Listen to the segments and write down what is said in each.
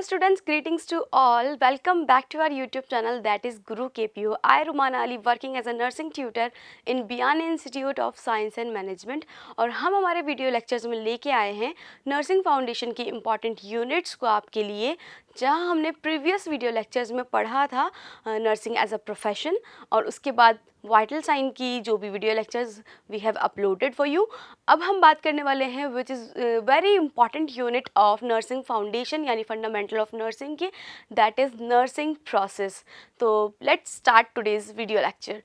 students, greetings to all. Welcome back to our YouTube channel, that is Guru KPO. I Rumana Ali working as a nursing tutor in Bian Institute of Science and Management और हम हमारे video lectures में लेके आए हैं nursing foundation की important units को आपके लिए, जहां हमने प्रीवियस वीडियो लेक्चर्स में पढ़ा था नर्सिंग एज अ प्रोफेशन और उसके बाद वाइटल साइन की जो भी video lectures we have uploaded for you. अब हम बात करने वाले हैं which is very important unit of nursing foundation यानी फंडामेंटल ऑफ नर्सिंग की, दैट इज़ नर्सिंग प्रोसेस। तो let's start today's video lecture.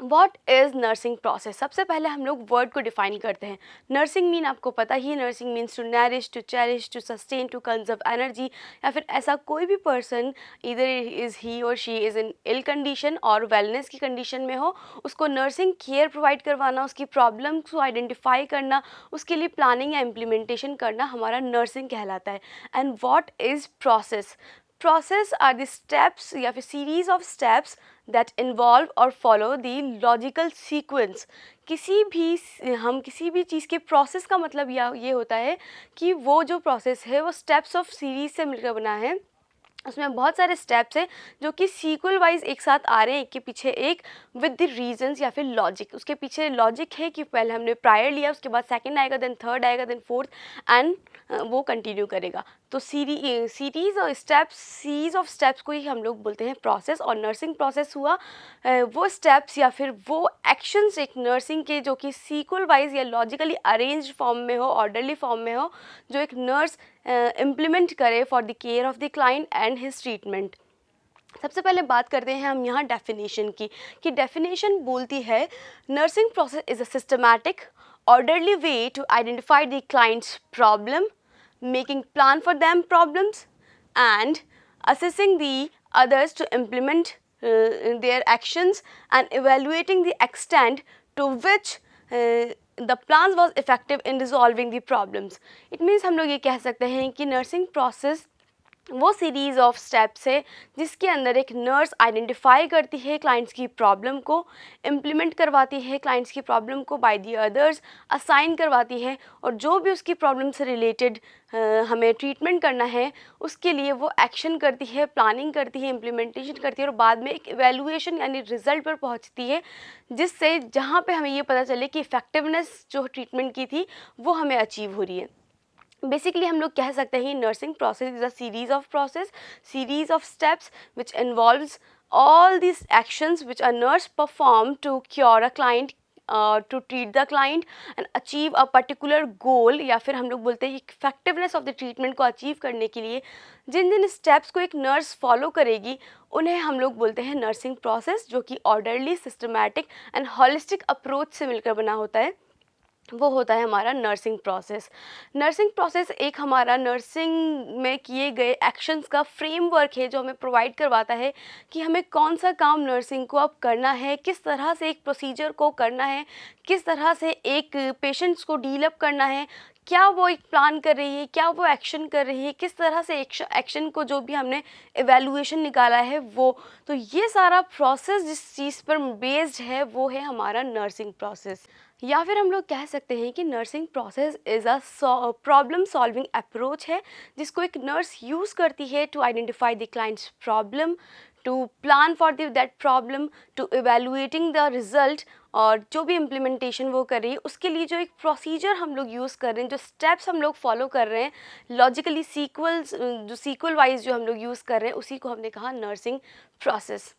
What is nursing process? सबसे पहले हम लोग वर्ड को डिफाइन करते हैं। नर्सिंग मीन आपको पता ही, nursing means to nourish, to cherish, to sustain, to conserve energy, या फिर ऐसा कोई भी पर्सन इधर इज़ ही और she is in ill condition और वेलनेस की कंडीशन में हो, उसको नर्सिंग केयर प्रोवाइड करवाना, उसकी प्रॉब्लम्स को आइडेंटिफाई करना, उसके लिए प्लानिंग या इम्प्लीमेंटेशन करना हमारा नर्सिंग कहलाता है। And what is process? Process are the steps या फिर series of steps that involve or follow the logical sequence। हम किसी भी चीज़ के प्रोसेस का मतलब ये होता है कि वो जो प्रोसेस है वो स्टेप्स ऑफ सीरीज से मिलकर बना है। उसमें बहुत सारे स्टेप्स हैं जो कि सीक्वल वाइज एक साथ आ रहे हैं, एक के पीछे एक, विद द रीजंस या फिर लॉजिक। उसके पीछे लॉजिक है कि पहले हमने प्रायर लिया, उसके बाद सेकंड आएगा, देन थर्ड आएगा, देन फोर्थ, एंड वो कंटिन्यू करेगा। तो सीरीज और स्टेप्स, सीरीज ऑफ स्टेप्स को ही हम लोग बोलते हैं प्रोसेस। और नर्सिंग प्रोसेस हुआ वो स्टेप्स या फिर वो एक्शंस एक नर्सिंग के जो कि सीक्वल वाइज या लॉजिकली अरेंज्ड फॉर्म में हो, ऑर्डरली फॉर्म में हो, जो एक नर्स इम्प्लीमेंट करे for the care of the client and his treatment. सबसे पहले बात करते हैं हम यहाँ डेफिनेशन की, कि डेफिनेशन बोलती है nursing process is a systematic orderly way to identify the client's problem, making plan for them problems, and assessing the others to implement their actions, and evaluating the extent to which the plans was effective in resolving the problems। It means हम लोग ये कह सकते हैं कि nursing process वो series of steps है जिसके अंदर एक नर्स आइडेंटिफाई करती है क्लाइंट्स की प्रॉब्लम को, इम्प्लीमेंट करवाती है क्लाइंट्स की प्रॉब्लम को, बाय द अदर्स असाइन करवाती है, और जो भी उसकी प्रॉब्लम से रिलेटेड हमें ट्रीटमेंट करना है उसके लिए वो एक्शन करती है, प्लानिंग करती है, इम्प्लीमेंटेशन करती है, और बाद में एक इवैल्यूएशन यानी रिजल्ट पर पहुंचती है, जिससे जहाँ पे हमें ये पता चले कि इफेक्टिवनेस जो ट्रीटमेंट की थी वो हमें अचीव हो रही है। बेसिकली हम लोग कह सकते हैं nursing process is a series of process, series of steps which involves all these actions which a nurse perform to cure a client, to treat the client and achieve a particular goal, या फिर हम लोग बोलते हैं effectiveness of the treatment को achieve करने के लिए जिन जिन स्टेप्स को एक नर्स फॉलो करेगी उन्हें हम लोग बोलते हैं नर्सिंग प्रोसेस, जो कि orderly, systematic and holistic approach से मिलकर बना होता है। वो होता है हमारा नर्सिंग प्रोसेस। नर्सिंग प्रोसेस एक हमारा नर्सिंग में किए गए एक्शंस का फ्रेमवर्क है जो हमें प्रोवाइड करवाता है कि हमें कौन सा काम नर्सिंग को अब करना है, किस तरह से एक प्रोसीजर को करना है, किस तरह से एक पेशेंट्स को डील अप करना है, क्या वो एक प्लान कर रही है, क्या वो एक्शन कर रही है, किस तरह से एक्शन को जो भी हमने एवेल्युएशन निकाला है वो। तो ये सारा प्रोसेस जिस चीज़ पर बेस्ड है वो है हमारा नर्सिंग प्रोसेस। या फिर हम लोग कह सकते हैं कि nursing process is a problem solving approach है जिसको एक नर्स यूज़ करती है to identify the clients problem, to plan for that problem, to evaluating the result, और जो भी इम्प्लीमेंटेशन वो कर रही है उसके लिए जो एक प्रोसीजर हम लोग यूज़ कर रहे हैं, जो स्टेप्स हम लोग फॉलो कर रहे हैं, लॉजिकली सीक्वल वाइज जो हम लोग यूज़ कर रहे हैं, उसी को हमने कहा नर्सिंग प्रोसेस।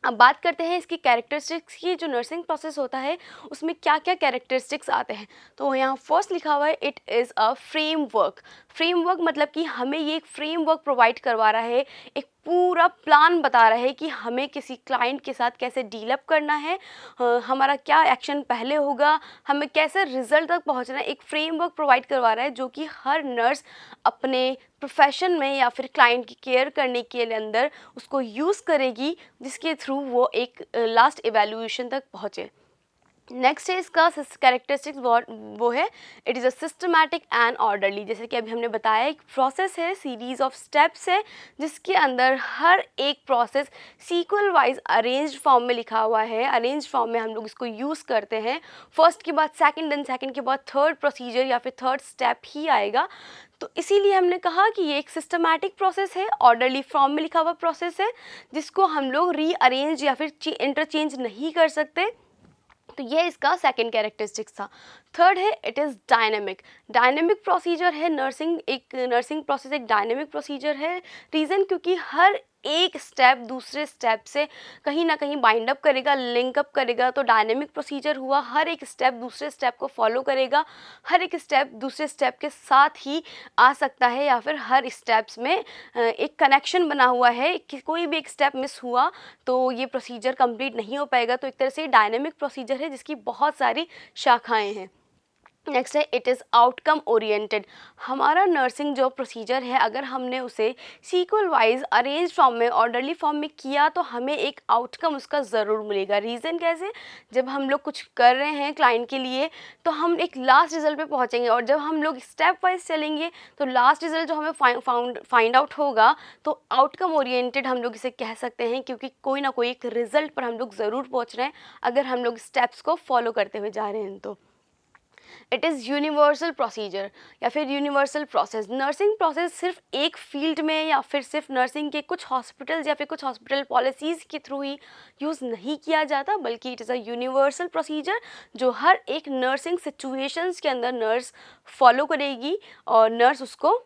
अब बात करते हैं इसकी कैरेक्टरिस्टिक्स की। जो नर्सिंग प्रोसेस होता है उसमें क्या क्या कैरेक्टरिस्टिक्स आते हैं, तो यहाँ फर्स्ट लिखा हुआ है it is a framework. Framework मतलब कि हमें ये एक फ्रेमवर्क प्रोवाइड करवा रहा है, एक पूरा प्लान बता रहा है कि हमें किसी क्लाइंट के साथ कैसे डील अप करना है, हमारा क्या एक्शन पहले होगा, हमें कैसे रिजल्ट तक पहुंचना है। एक फ्रेमवर्क प्रोवाइड करवा रहा है जो कि हर नर्स अपने प्रोफेशन में या फिर क्लाइंट की केयर करने के अंदर उसको यूज़ करेगी, जिसके थ्रू वो एक लास्ट इवैल्यूएशन तक पहुँचे। नेक्स्ट है इसका कैरेक्टरिस्टिक्स, वो है it is a systematic and orderly. जैसे कि अभी हमने बताया एक प्रोसेस है, सीरीज ऑफ स्टेप्स है जिसके अंदर हर एक process sequel wise arranged form में लिखा हुआ है। अरेंज्ड फॉर्म में हम लोग इसको यूज़ करते हैं, फर्स्ट के बाद सेकंड, देन सेकंड के बाद थर्ड प्रोसीजर या फिर थर्ड स्टेप ही आएगा। तो इसीलिए हमने कहा कि ये एक सिस्टमैटिक प्रोसेस है, ऑर्डरली फॉर्म में लिखा हुआ प्रोसेस है, जिसको हम लोग रीअरेंज या फिर इंटरचेंज नहीं कर सकते। तो ये इसका सेकंड कैरेक्टरिस्टिक्स था। थर्ड है it is dynamic. Dynamic procedure है नर्सिंग प्रोसेस एक डायनेमिक प्रोसीजर है। रीज़न क्योंकि हर एक स्टेप दूसरे स्टेप से कहीं ना कहीं बाइंड अप करेगा, लिंक अप करेगा। तो डायनेमिक प्रोसीजर हुआ हर एक स्टेप दूसरे स्टेप को फॉलो करेगा, हर एक स्टेप दूसरे स्टेप के साथ ही आ सकता है, या फिर हर स्टेप्स में एक कनेक्शन बना हुआ है कि कोई भी एक स्टेप मिस हुआ तो ये प्रोसीजर कंप्लीट नहीं हो पाएगा। तो एक तरह से डायनेमिक प्रोसीजर है जिसकी बहुत सारी शाखाएँ हैं। नेक्स्ट है इट इज़ आउटकम ओरिएंटेड। हमारा नर्सिंग जो प्रोसीजर है, अगर हमने उसे सीक्वल वाइज अरेंज फॉर्म में, ऑर्डरली फॉर्म में किया तो हमें एक आउटकम उसका ज़रूर मिलेगा। रीज़न कैसे? जब हम लोग कुछ कर रहे हैं क्लाइंट के लिए तो हम एक लास्ट रिजल्ट पे पहुंचेंगे, और जब हम लोग स्टेप वाइज चलेंगे तो लास्ट रिजल्ट जो हमें फाइंड आउट होगा तो आउटकम ओरिएंटेड हम लोग इसे कह सकते हैं, क्योंकि कोई ना कोई एक रिजल्ट पर हम लोग ज़रूर पहुँच रहे हैं अगर हम लोग स्टेप्स को फॉलो करते हुए जा रहे हैं। तो इट इज़ यूनिवर्सल प्रोसीजर या फिर यूनिवर्सल प्रोसेस। नर्सिंग प्रोसेस सिर्फ एक फील्ड में या फिर सिर्फ नर्सिंग के कुछ हॉस्पिटल्स या फिर कुछ हॉस्पिटल पॉलिसीज़ के थ्रू ही यूज़ नहीं किया जाता, बल्कि it is a universal procedure जो हर एक नर्सिंग सिचुएशंस के अंदर नर्स फॉलो करेगी और नर्स उसको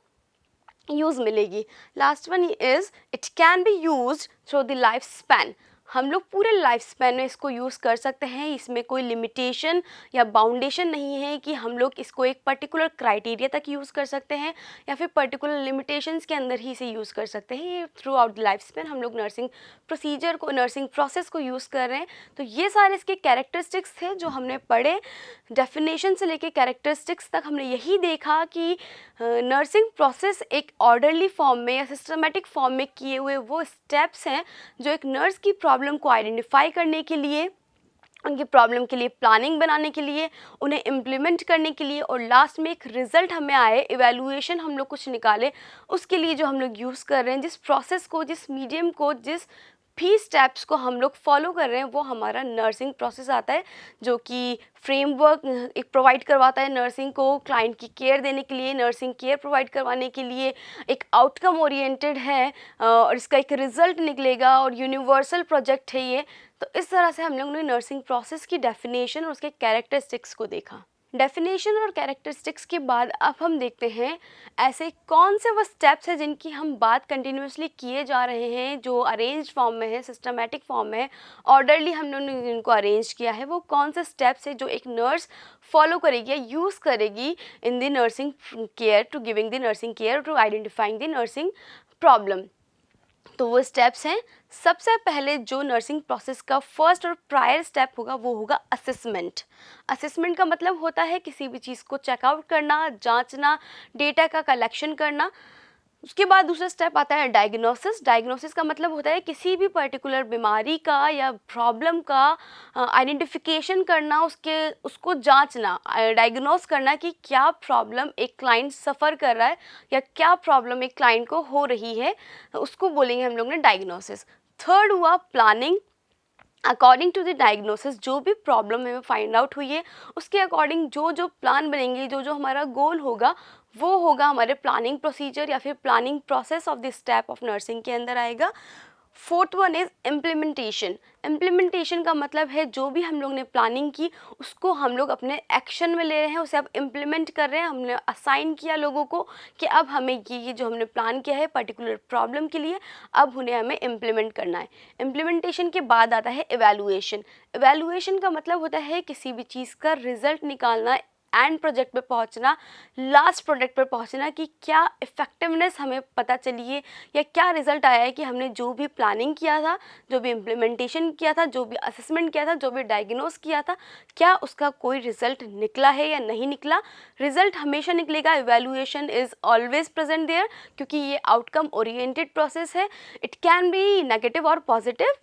यूज़ मिलेगी। Last one is it can B use through the life span. हम लोग पूरे लाइफ स्पैन में इसको यूज़ कर सकते हैं। इसमें कोई लिमिटेशन या बाउंडेशन नहीं है कि हम लोग इसको एक पर्टिकुलर क्राइटेरिया तक यूज़ कर सकते हैं या फिर पर्टिकुलर लिमिटेशंस के अंदर ही इसे यूज़ कर सकते हैं। ये through out the life span हम लोग नर्सिंग प्रोसीजर को, नर्सिंग प्रोसेस को यूज़ कर रहे हैं। तो ये सारे इसके कैरेक्टरिस्टिक्स थे जो हमने पढ़े। डेफिनेशन से लेके कैरेक्टरिस्टिक्स तक हमने यही देखा कि नर्सिंग प्रोसेस एक ऑर्डरली फॉर्म में या सिस्टमेटिक फॉर्म में किए हुए वो स्टेप्स हैं जो एक नर्स की प्रॉब्लम को आइडेंटिफाई करने के लिए, उनकी प्रॉब्लम के लिए प्लानिंग बनाने के लिए, उन्हें इम्प्लीमेंट करने के लिए, और लास्ट में एक रिज़ल्ट हमें आए, इवैल्यूएशन हम लोग कुछ निकाले, उसके लिए जो हम लोग यूज़ कर रहे हैं, जिस प्रोसेस को, जिस मीडियम को, जिस भी स्टेप्स को हम लोग फॉलो कर रहे हैं, वो हमारा नर्सिंग प्रोसेस आता है, जो कि फ्रेमवर्क एक प्रोवाइड करवाता है नर्सिंग को क्लाइंट की केयर देने के लिए, नर्सिंग केयर प्रोवाइड करवाने के लिए, एक आउटकम ओरिएंटेड है और इसका एक रिज़ल्ट निकलेगा और यूनिवर्सल प्रोजेक्ट है ये। तो इस तरह से हम लोगों ने नर्सिंग प्रोसेस की डेफिनेशन और उसके कैरेक्टरिस्टिक्स को देखा। डेफिनेशन और कैरेक्टरिस्टिक्स के बाद अब हम देखते हैं ऐसे कौन से वो स्टेप्स हैं जिनकी हम बात कंटिन्यूसली किए जा रहे हैं, जो अरेंज फॉर्म में है, सिस्टमेटिक फॉर्म में है, ऑर्डरली हम लोगों ने जिनको अरेंज किया है। वो कौन से स्टेप्स है जो एक नर्स फॉलो करेगी या यूज़ करेगी in the nursing care, to giving the nursing care, to identifying the nursing problem. तो वो स्टेप्स हैं। सबसे पहले जो नर्सिंग प्रोसेस का फर्स्ट और प्रायर स्टेप होगा वो होगा असेसमेंट। असेसमेंट का मतलब होता है किसी भी चीज़ को चेकआउट करना, जांचना, डेटा का कलेक्शन करना। उसके बाद दूसरा स्टेप आता है डायग्नोसिस। डायग्नोसिस का मतलब होता है किसी भी पर्टिकुलर बीमारी का या प्रॉब्लम का आइडेंटिफिकेशन करना, उसको जांचना, डायग्नोस करना कि क्या प्रॉब्लम एक क्लाइंट सफ़र कर रहा है या क्या प्रॉब्लम एक क्लाइंट को हो रही है, उसको बोलेंगे हम लोग ने डायग्नोसिस। थर्ड हुआ planning. According to the diagnosis जो भी प्रॉब्लम हमें फाइंड आउट हुई है उसके अकॉर्डिंग जो जो प्लान बनेंगे, जो जो हमारा गोल होगा वो होगा हमारे प्लानिंग प्रोसीजर या फिर planning process of this step of nursing के अंदर आएगा। Fourth one is implementation. Implementation का मतलब है जो भी हम लोग ने प्लानिंग की उसको हम लोग अपने एक्शन में ले रहे हैं, उसे अब इम्प्लीमेंट कर रहे हैं। हमने असाइन किया लोगों को कि अब हमें ये जो हमने प्लान किया है पर्टिकुलर प्रॉब्लम के लिए, अब उन्हें हमें इम्प्लीमेंट करना है। इम्प्लीमेंटेशन के बाद आता है इवैल्यूएशन। इवैल्यूएशन का मतलब होता है किसी भी चीज़ का रिजल्ट निकालना, एंड प्रोजेक्ट पे पहुंचना, लास्ट प्रोजेक्ट पर पहुंचना कि क्या इफ़ेक्टिवनेस हमें पता चली है या क्या रिज़ल्ट आया है कि हमने जो भी प्लानिंग किया था, जो भी इम्प्लीमेंटेशन किया था, जो भी असेसमेंट किया था, जो भी डायग्नोस किया था, क्या उसका कोई रिज़ल्ट निकला है या नहीं निकला। रिज़ल्ट हमेशा निकलेगा, evaluation is always present there, क्योंकि ये आउटकम ओरिएंटेड प्रोसेस है। इट कैन बी नेगेटिव और पॉजिटिव।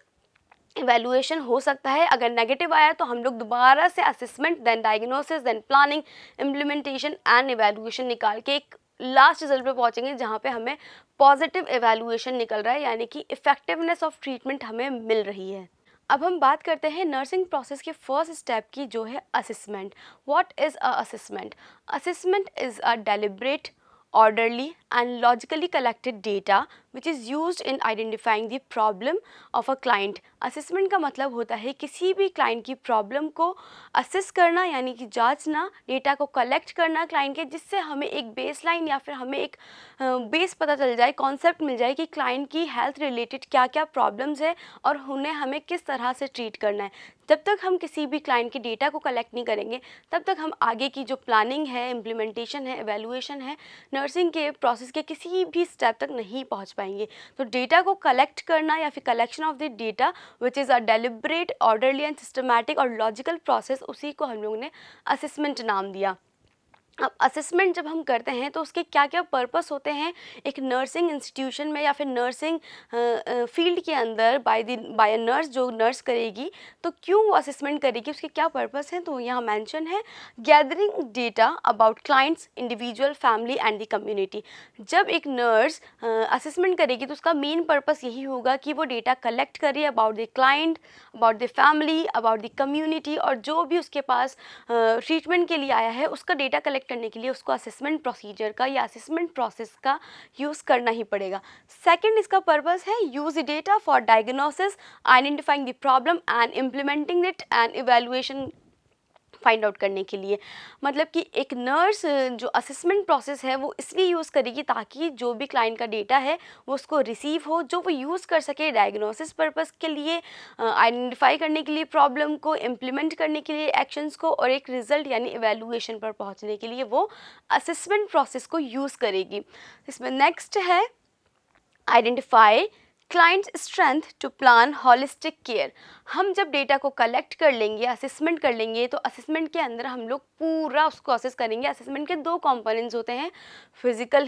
इवैल्यूएशन हो सकता है, अगर नेगेटिव आया तो हम लोग दोबारा से assessment, then diagnosis, then planning, implementation and evaluation निकाल के एक लास्ट रिजल्ट पे पहुंचेंगे जहां पे हमें पॉजिटिव इवैल्यूएशन निकल रहा है, यानी कि इफेक्टिवनेस ऑफ ट्रीटमेंट हमें मिल रही है। अब हम बात करते हैं नर्सिंग प्रोसेस के फर्स्ट स्टेप की, जो है assessment. What is a assessment? Assessment is a deliberate, orderly and logically collected data which is used in identifying the problem of a client। Assessment का मतलब होता है किसी भी क्लाइंट की प्रॉब्लम को असेस करना, यानी कि जांचना, डेटा को कलेक्ट करना क्लाइंट के, जिससे हमें एक बेसलाइन या फिर हमें एक बेस पता चल जाए, कॉन्सेप्ट मिल जाए कि क्लाइंट की हेल्थ रिलेटेड क्या क्या प्रॉब्लम्स है और उन्हें हमें किस तरह से ट्रीट करना है। जब तक हम किसी भी क्लाइंट के डेटा को कलेक्ट नहीं करेंगे तब तक हम आगे की जो प्लानिंग है, इम्प्लीमेंटेशन है, एवेल्युएशन है, नर्सिंग के प्रोसेस के किसी भी स्टेप तक नहीं पहुंच पाएंगे। तो डेटा को कलेक्ट करना या फिर collection of the data which is a deliberate, orderly and systematic और लॉजिकल प्रोसेस, उसी को हम लोगों ने असेसमेंट नाम दिया। अब असेसमेंट जब हम करते हैं तो उसके क्या क्या पर्पस होते हैं एक नर्सिंग इंस्टीट्यूशन में या फिर नर्सिंग फील्ड के अंदर बाय अ नर्स, जो नर्स करेगी तो क्यों वो असेसमेंट करेगी, उसके क्या पर्पस हैं, तो यहाँ मेंशन है gathering data about clients, individual, family and the community. जब एक नर्स असेसमेंट करेगी तो उसका मेन पर्पस यही होगा कि वो डेटा कलेक्ट करे about the client, about the family, about the community, और जो भी उसके पास ट्रीटमेंट के लिए आया है उसका डेटा कलेक्ट करने के लिए उसको असेसमेंट प्रोसीजर का या असेसमेंट प्रोसेस का यूज़ करना ही पड़ेगा। सेकंड इसका पर्पस है use data for diagnosis, identifying the problem and implementing it and evaluation find out करने के लिए। मतलब कि एक नर्स जो असेसमेंट प्रोसेस है वो इसलिए यूज़ करेगी ताकि जो भी क्लाइंट का डेटा है वो उसको रिसीव हो, जो वो यूज़ कर सके डायग्नोसिस पर्पस के लिए, आइडेंटिफाई करने के लिए प्रॉब्लम को, इम्प्लीमेंट करने के लिए एक्शंस को, और एक रिजल्ट यानी इवैल्यूएशन पर पहुंचने के लिए वो असेसमेंट प्रोसेस को यूज़ करेगी। इसमें नेक्स्ट है identify client strength to plan holistic care. हम जब डेटा को कलेक्ट कर लेंगे, असेसमेंट कर लेंगे, तो असेसमेंट के अंदर हम लोग पूरा उसको असेस करेंगे। असेसमेंट के दो कंपोनेंट्स होते हैं, फिजिकल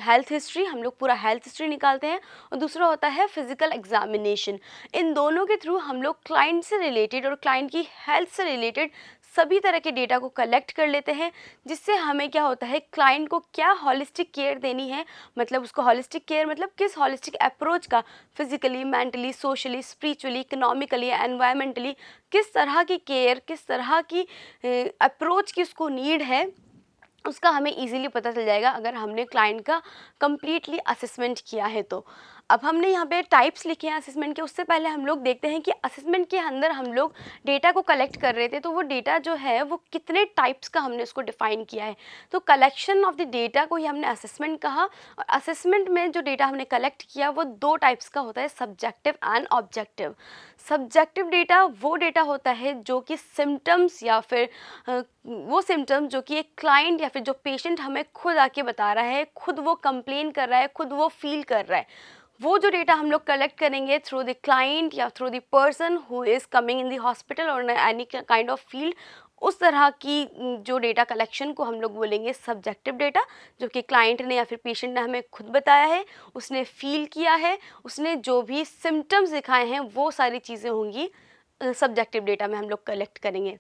हेल्थ हिस्ट्री, हम लोग पूरा हेल्थ हिस्ट्री निकालते हैं, और दूसरा होता है फिजिकल एग्जामिनेशन। इन दोनों के थ्रू हम लोग क्लाइंट से रिलेटेड और क्लाइंट की हेल्थ से रिलेटेड सभी तरह के डेटा को कलेक्ट कर लेते हैं, जिससे हमें क्या होता है क्लाइंट को क्या हॉलिस्टिक केयर देनी है, मतलब उसको हॉलिस्टिक केयर मतलब किस हॉलिस्टिक अप्रोच का, physically, mentally, socially, spiritually, economically, environmentally, किस तरह की केयर, किस तरह की अप्रोच की उसको नीड है, उसका हमें इजीली पता चल जाएगा अगर हमने क्लाइंट का कम्प्लीटली असेसमेंट किया है तो। अब हमने यहाँ पे टाइप्स लिखे हैं असेसमेंट के, उससे पहले हम लोग देखते हैं कि असेसमेंट के अंदर हम लोग डेटा को कलेक्ट कर रहे थे तो वो डेटा जो है वो कितने टाइप्स का हमने उसको डिफ़ाइन किया है। तो कलेक्शन ऑफ द डेटा को ही हमने असेसमेंट कहा, और असेसमेंट में जो डेटा हमने कलेक्ट किया वो दो टाइप्स का होता है, subjective and objective. Subjective data वो डेटा होता है जो कि सिम्टम्स या फिर वो सिम्टम्स जो कि एक क्लाइंट या फिर जो पेशेंट हमें खुद आके बता रहा है, खुद वो कंप्लेन कर रहा है, खुद वो फील कर रहा है, वो जो डेटा हम लोग कलेक्ट करेंगे थ्रू द क्लाइंट या through the person who is coming in the hospital और एनी काइंड ऑफ फील्ड, उस तरह की जो डेटा कलेक्शन को हम लोग बोलेंगे सब्जेक्टिव डेटा, जो कि क्लाइंट ने या फिर पेशेंट ने हमें खुद बताया है, उसने फील किया है, उसने जो भी सिम्टम्स दिखाए हैं वो सारी चीज़ें होंगी सब्जेक्टिव डेटा में हम लोग कलेक्ट करेंगे।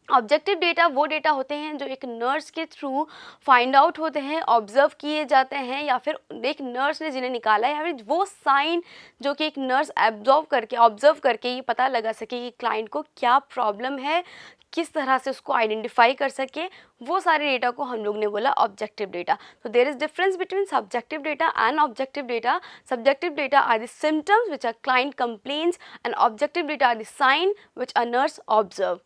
ऑब्जेक्टिव डेटा वो डेटा होते हैं जो एक नर्स के थ्रू फाइंड आउट होते हैं, ऑब्जर्व किए जाते हैं, या फिर एक नर्स ने जिन्हें निकाला है, या फिर वो साइन जो कि एक नर्स ऑब्जर्व करके ये पता लगा सके कि क्लाइंट को क्या प्रॉब्लम है, किस तरह से उसको आइडेंटिफाई कर सके, वो सारे डेटा को हम लोग ने बोला ऑब्जेक्टिव डेटा। तो there is difference between subjective data and objective data. Subjective data are the symptoms which are client complains and objective data are the sign which a nurse observe.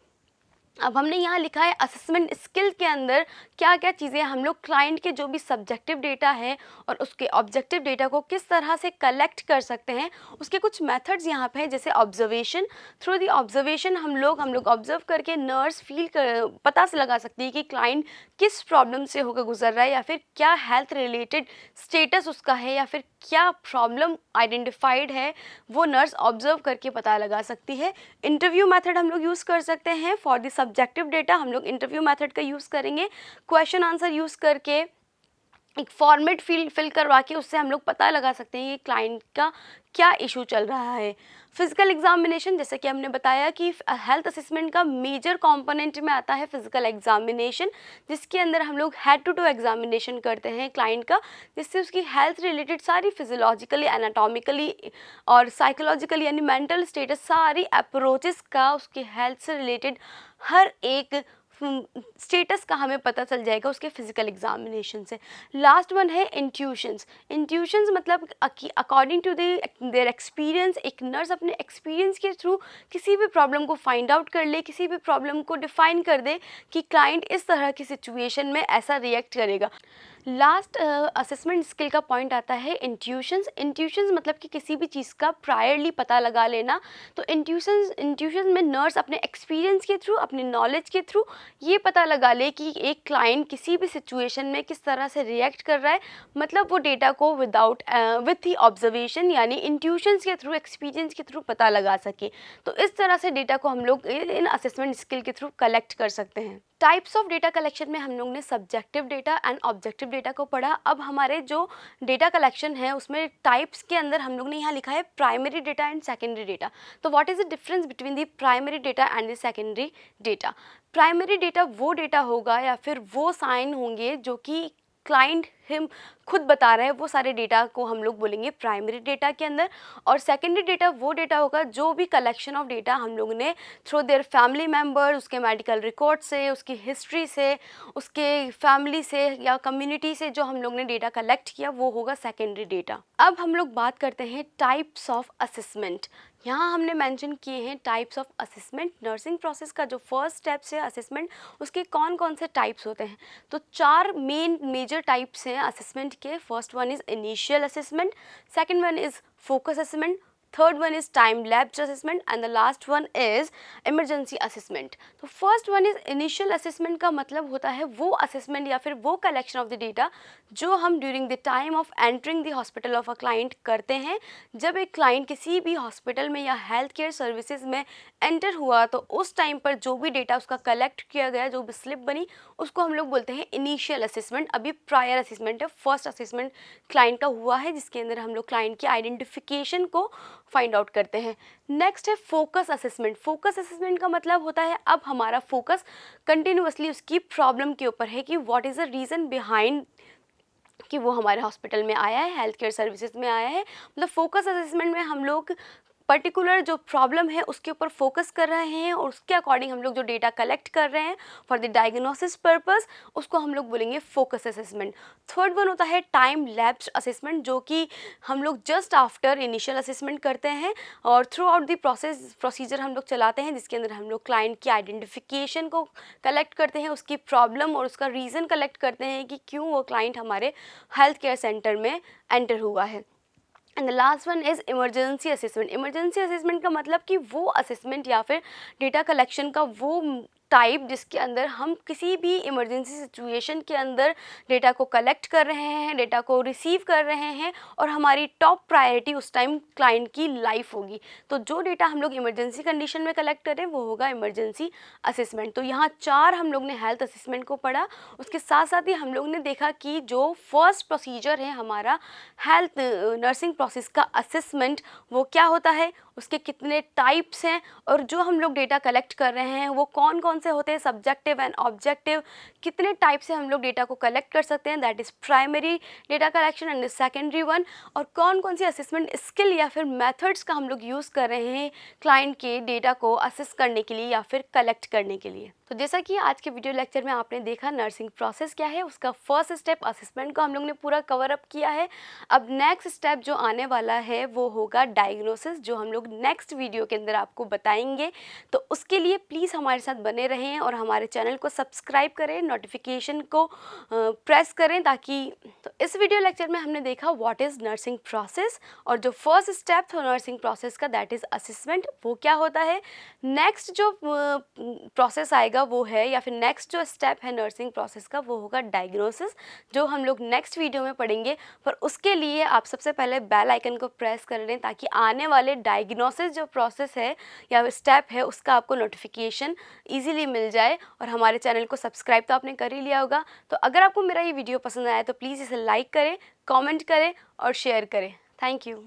अब हमने यहाँ लिखा है असेसमेंट स्किल के अंदर क्या क्या चीज़ें हम लोग क्लाइंट के जो भी सब्जेक्टिव डेटा है और उसके ऑब्जेक्टिव डेटा को किस तरह से कलेक्ट कर सकते हैं, उसके कुछ मेथड्स यहाँ पे हैं, जैसे ऑब्जर्वेशन। थ्रू दी ऑब्जर्वेशन हम लोग ऑब्जर्व करके नर्स पता से लगा सकती है कि क्लाइंट किस प्रॉब्लम से होकर गुजर रहा है, या फिर क्या हेल्थ रिलेटेड स्टेटस उसका है, या फिर क्या प्रॉब्लम आइडेंटिफाइड है, वो नर्स ऑब्जर्व करके पता लगा सकती है। इंटरव्यू मेथड हम लोग यूज़ कर सकते हैं फॉर द सब्जेक्टिव डेटा, हम लोग इंटरव्यू मेथड का यूज़ करेंगे, क्वेश्चन आंसर यूज़ करके एक फॉर्मेट फिल करवा के उससे हम लोग पता लगा सकते हैं कि क्लाइंट का क्या इशू चल रहा है। फिजिकल एग्जामिनेशन, जैसे कि हमने बताया कि हेल्थ असेसमेंट का मेजर कंपोनेंट में आता है फिजिकल एग्जामिनेशन, जिसके अंदर हम लोग हेड टू एग्जामिनेशन करते हैं क्लाइंट का, जिससे उसकी हेल्थ रिलेटेड सारी फिजियोलॉजिकली, एनाटॉमिकली और साइकोलॉजिकली यानी मेंटल स्टेटस, सारी अप्रोचेस का उसके हेल्थ से रिलेटेड हर एक स्टेटस का हमें पता चल जाएगा उसके फिजिकल एग्जामिनेशन से। लास्ट वन है इंट्यूशंस। इंट्यूशंस मतलब अकॉर्डिंग टू देयर एक्सपीरियंस, एक नर्स अपने एक्सपीरियंस के थ्रू किसी भी प्रॉब्लम को फाइंड आउट कर ले, किसी भी प्रॉब्लम को डिफाइन कर दे कि क्लाइंट इस तरह की सिचुएशन में ऐसा रिएक्ट करेगा। लास्ट असेसमेंट स्किल का पॉइंट आता है इंट्यूशंस। इंट्यूशंस मतलब कि किसी भी चीज़ का प्रायरली पता लगा लेना। तो इंट्यूशंस में नर्स अपने एक्सपीरियंस के थ्रू, अपने नॉलेज के थ्रू ये पता लगा ले कि एक क्लाइंट किसी भी सिचुएशन में किस तरह से रिएक्ट कर रहा है, मतलब वो डेटा को विथ ही ऑब्जर्वेशन यानी इंट्यूशंस के थ्रू, एक्सपीरियंस के थ्रू पता लगा सके। तो इस तरह से डेटा को हम लोग इन असेसमेंट स्किल के थ्रू कलेक्ट कर सकते हैं। टाइप्स ऑफ डेटा कलेक्शन में हम लोग ने subjective data and objective data को पढ़ा। अब हमारे जो डेटा कलेक्शन है उसमें टाइप्स के अंदर हम लोग ने यहाँ लिखा है primary data and secondary data. तो what is the difference between the primary data and the secondary data? Primary data वो डेटा होगा या फिर वो साइन होंगे जो कि क्लाइंट हिम खुद बता रहे हैं, वो सारे डेटा को हम लोग बोलेंगे प्राइमरी डेटा के अंदर। और सेकेंडरी डेटा वो डेटा होगा जो भी कलेक्शन ऑफ डेटा हम लोग ने थ्रू देयर फैमिली मेम्बर, उसके मेडिकल रिकॉर्ड से, उसकी हिस्ट्री से, उसके फैमिली से या कम्युनिटी से जो हम लोग ने डेटा कलेक्ट किया, वो होगा सेकेंडरी डेटा। अब हम लोग बात करते हैं टाइप्स ऑफ असेसमेंट। यहाँ हमने मेंशन किए हैं types of assessment. Nursing process का जो फर्स्ट स्टेप्स है असेसमेंट, उसके कौन कौन से टाइप्स होते हैं? तो 4 मेजर टाइप्स हैं असेसमेंट के। First one is initial assessment, second one is focus assessment, third one is time lapse assessment and the last one is emergency assessment. तो first one is initial assessment का मतलब होता है वो assessment या फिर वो कलेक्शन ऑफ द डेटा जो हम during the time of entering the hospital of a client करते हैं। जब एक क्लाइंट किसी भी हॉस्पिटल में या हेल्थ केयर सर्विसेज में एंटर हुआ तो उस टाइम पर जो भी डेटा उसका कलेक्ट किया गया, जो भी स्लिप बनी, उसको हम लोग बोलते हैं इनिशियल असेसमेंट। अभी प्रायर असेसमेंट है, फर्स्ट असेसमेंट क्लाइंट का हुआ है जिसके अंदर हम लोग क्लाइंट की आइडेंटिफिकेशन को फाइंड आउट करते हैं। नेक्स्ट है फोकस असेसमेंट। फोकस असेसमेंट का मतलब होता है अब हमारा फोकस कंटिन्यूअसली उसकी प्रॉब्लम के ऊपर है कि what is the reason behind कि वो हमारे हॉस्पिटल में आया है, हेल्थ केयर सर्विसेज में आया है। मतलब फोकस असेसमेंट में हम लोग पर्टिकुलर जो प्रॉब्लम है उसके ऊपर फोकस कर रहे हैं और उसके अकॉर्डिंग हम लोग जो डेटा कलेक्ट कर रहे हैं फॉर द डायग्नोसिस पर्पस, उसको हम लोग बोलेंगे फोकस असेसमेंट। थर्ड वन होता है टाइम लैप्स असेसमेंट, जो कि हम लोग जस्ट आफ्टर इनिशियल असेसमेंट करते हैं और थ्रू आउट द प्रोसीजर हम लोग चलाते हैं जिसके अंदर हम लोग क्लाइंट की आइडेंटिफिकेशन को कलेक्ट करते हैं, उसकी प्रॉब्लम और उसका रीज़न कलेक्ट करते हैं कि क्यों वो क्लाइंट हमारे हेल्थ केयर सेंटर में एंटर हुआ है। And the last one is emergency assessment. Emergency assessment का मतलब कि वो असेसमेंट या फिर डेटा कलेक्शन का वो टाइप जिसके अंदर हम किसी भी इमरजेंसी सिचुएशन के अंदर डेटा को कलेक्ट कर रहे हैं, डेटा को रिसीव कर रहे हैं और हमारी टॉप प्रायोरिटी उस टाइम क्लाइंट की लाइफ होगी। तो जो डेटा हम लोग इमरजेंसी कंडीशन में कलेक्ट करें वो होगा इमरजेंसी असेसमेंट। तो यहाँ 4 हम लोग ने हेल्थ असेसमेंट को पढ़ा। उसके साथ साथ ही हम लोग ने देखा कि जो फर्स्ट प्रोसीजर है हमारा हेल्थ नर्सिंग प्रोसेस का असेसमेंट, वो क्या होता है, उसके कितने टाइप्स हैं और जो हम लोग डेटा कलेक्ट कर रहे हैं वो कौन कौन से होते हैं, सब्जेक्टिव एंड ऑब्जेक्टिव, कितने टाइप से हम लोग डेटा को कलेक्ट कर सकते हैं, that is primary data collection and secondary one, और कौन कौन सी असेसमेंट स्किल या फिर मेथड्स का हम लोग यूज़ कर रहे हैं क्लाइंट के डेटा को असेस करने के लिए या फिर कलेक्ट करने के लिए। तो जैसा कि आज के वीडियो लेक्चर में आपने देखा नर्सिंग प्रोसेस क्या है, उसका फर्स्ट स्टेप असेसमेंट को हम लोग ने पूरा कवर अप किया है। अब नेक्स्ट स्टेप जो आने वाला है वो होगा डायग्नोसिस, जो हम लोग नेक्स्ट वीडियो के अंदर आपको बताएंगे। तो उसके लिए प्लीज़ हमारे साथ बने रहें और हमारे चैनल को सब्सक्राइब करें, नोटिफिकेशन को प्रेस करें ताकि। तो इस वीडियो लेक्चर में हमने देखा व्हाट इज़ नर्सिंग प्रोसेस और जो फर्स्ट स्टेप था नर्सिंग प्रोसेस का दैट इज़ असेसमेंट, वो क्या होता है। नेक्स्ट जो प्रोसेस आएगा वो है या फिर नेक्स्ट जो स्टेप है नर्सिंग प्रोसेस का वो होगा डायग्नोसिस, जो हम लोग नेक्स्ट वीडियो में पढ़ेंगे। पर उसके लिए आप सबसे पहले बेल आइकन को प्रेस कर लें ताकि आने वाले डायग्नोसिस जो प्रोसेस है या स्टेप है उसका आपको नोटिफिकेशन ईजिली मिल जाए। और हमारे चैनल को सब्सक्राइब तो आपने कर ही लिया होगा। तो अगर आपको मेरा ये वीडियो पसंद आया तो प्लीज़ इसे लाइक करें, कॉमेंट करें और शेयर करें। Thank you.